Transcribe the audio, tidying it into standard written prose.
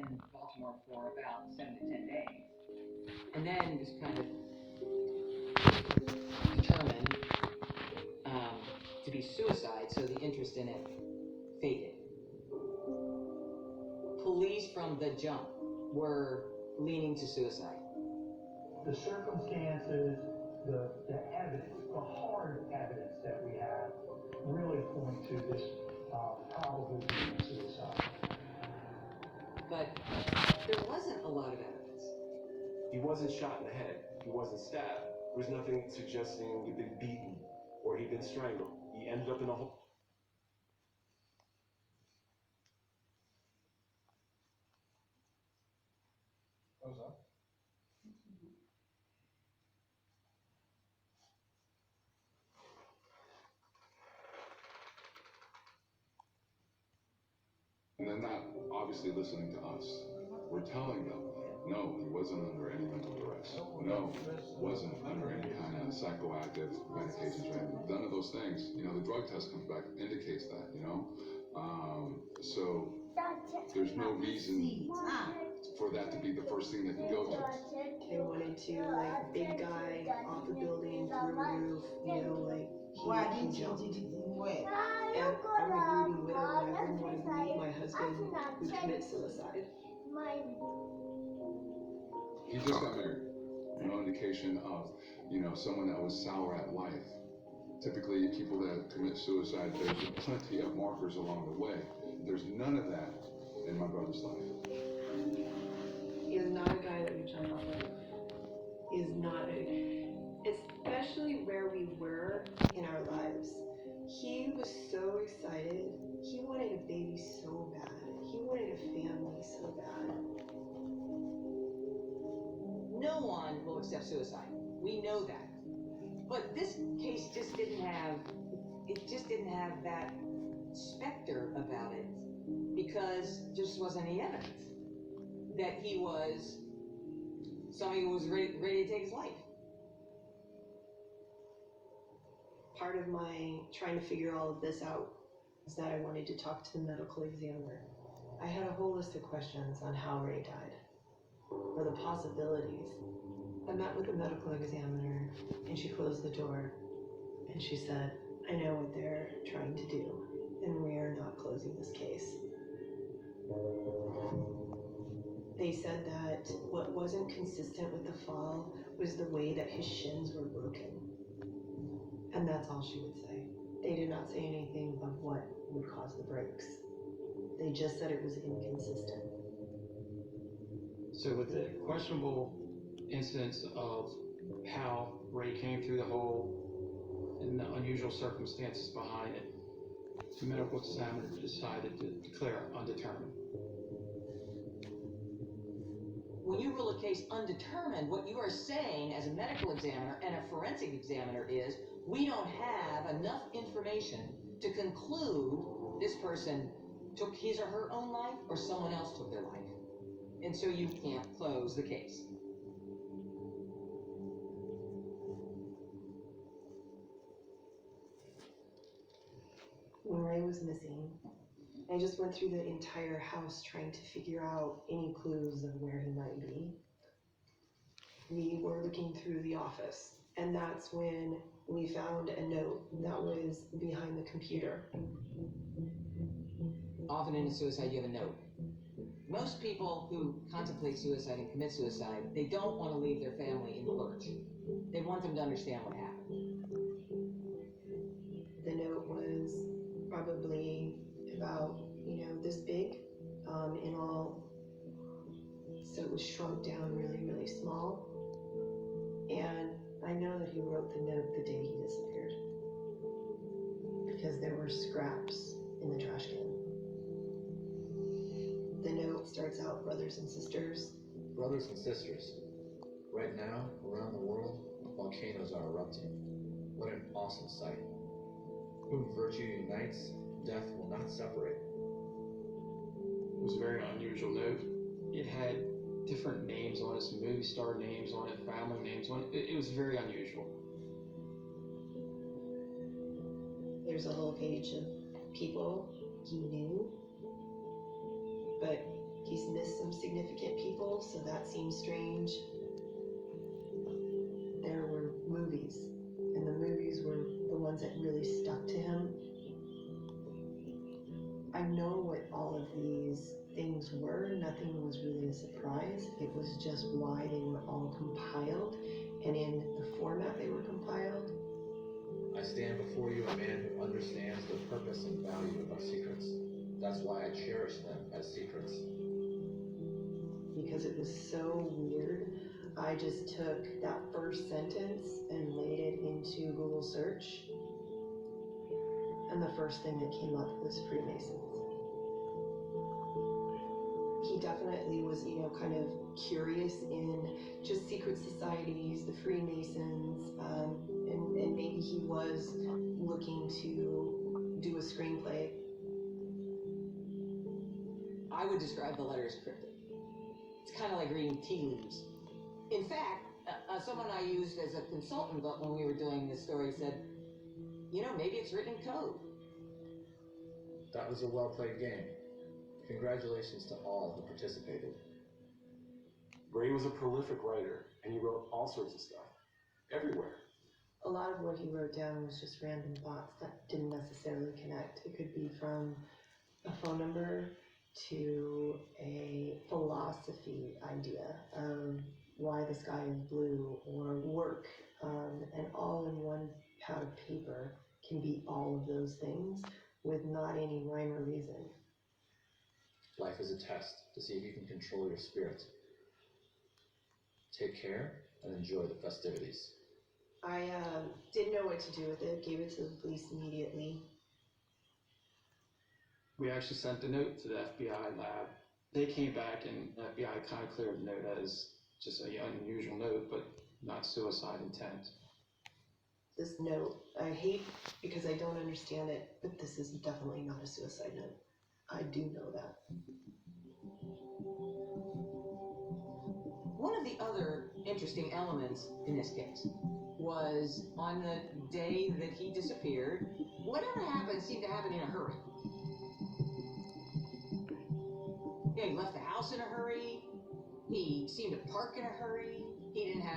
in Baltimore for about 7 to 10 days. And then just kind of determined to be suicide, so the interest in it faded. Police from the jump were leaning to suicide. The circumstances, the evidence, the hard evidence that we have really point to this probably being suicide. But there wasn't a lot of evidence. He wasn't shot in the head. He wasn't stabbed. There was nothing suggesting he'd been beaten or he'd been strangled. He ended up in a hole. What was that? And they're not obviously listening to us. We're telling them, no, he wasn't under any mental duress. No, wasn't under any kind of psychoactive medications or anything. None of those things. You know, the drug test comes back, indicates that, you know? So there's no reason for that to be the first thing that you go to. They wanted to, like, big guy off the building, through the roof, you know, like, he jumped. And I'm a grieving widow, and I wouldn't want to meet my husband who commits suicide. He just got married. No indication of, you know, someone that was sour at life. Typically, people that commit suicide, there's plenty of markers along the way. There's none of that in my brother's life. He is not a guy that we jump off of. He is not especially where we were in our lives. He was so excited. He wanted a baby so bad. He wanted a family so bad. No one will accept suicide. We know that. But this case just didn't have that specter about it, because there just wasn't any evidence that he was somebody who was ready to take his life. Part of my trying to figure all of this out is that I wanted to talk to the medical examiner. I had a whole list of questions on how Ray died, or the possibilities. I met with the medical examiner, and she closed the door, and she said, I know what they're trying to do, and we are not closing this case. They said that what wasn't consistent with the fall was the way that his shins were broken. And that's all she would say. They did not say anything of what would cause the breaks. They just said it was inconsistent. So with the questionable incidents of how Ray came through the hole and the unusual circumstances behind it, the medical examiner decided to declare undetermined. When you rule a case undetermined, what you are saying as a medical examiner and a forensic examiner is, we don't have enough information to conclude this person took his or her own life or someone else took their life. And so you can't close the case. When Ray was missing, I just went through the entire house trying to figure out any clues of where he might be. We were looking through the office, and that's when we found a note that was behind the computer. Often in a suicide, you have a note. Most people who contemplate suicide and commit suicide, they don't want to leave their family in the lurch. They want them to understand what happened. The note was probably about, this big, in all, so it was shrunk down really, really small. And I know that he wrote the note the day he disappeared, because there were scraps in the trash can. The note starts out, brothers and sisters. Brothers and sisters, right now, around the world, volcanoes are erupting. What an awesome sight. Whom virtue unites, death will not separate. It was a very unusual note. It had different names on it, some movie star names on it, family names on it. It was very unusual. There's a whole page of people he knew, but He's missed some significant people, so that seems strange. There were movies, and the movies were the ones that really stuck to him. I know what all of these things were. Nothing was really a surprise. It was just why they were all compiled and in the format they were compiled. I stand before you a man who understands the purpose and value of our secrets. That's why I cherish them as secrets. Because it was so weird, I just took that first sentence and laid it into Google search. And the first thing that came up was Freemasons. He definitely was, kind of curious in just secret societies, the Freemasons, and maybe he was looking to do a screenplay. I would describe the letter as cryptic. It's kind of like reading tea leaves. In fact, someone I used as a consultant when we were doing this story said, maybe it's written in code. That was a well-played game. Congratulations to all who participated. Ray was a prolific writer, and he wrote all sorts of stuff. Everywhere. A lot of what he wrote down was just random thoughts that didn't necessarily connect. It could be from a phone number to a philosophy idea of why the sky is blue, or work, and all in one pad of paper can be all of those things with not any rhyme or reason. Life is a test to see if you can control your spirit. Take care and enjoy the festivities. I didn't know what to do with it, gave it to the police immediately. We actually sent the note to the FBI lab. They came back and the FBI kind of cleared the note as just an unusual note, but not suicide intent. This note, I hate because I don't understand it, but this is definitely not a suicide note. I do know that. One of the other interesting elements in this case was on the day that he disappeared, whatever happened seemed to happen in a hurry. He left the house in a hurry. He seemed to park in a hurry. He didn't have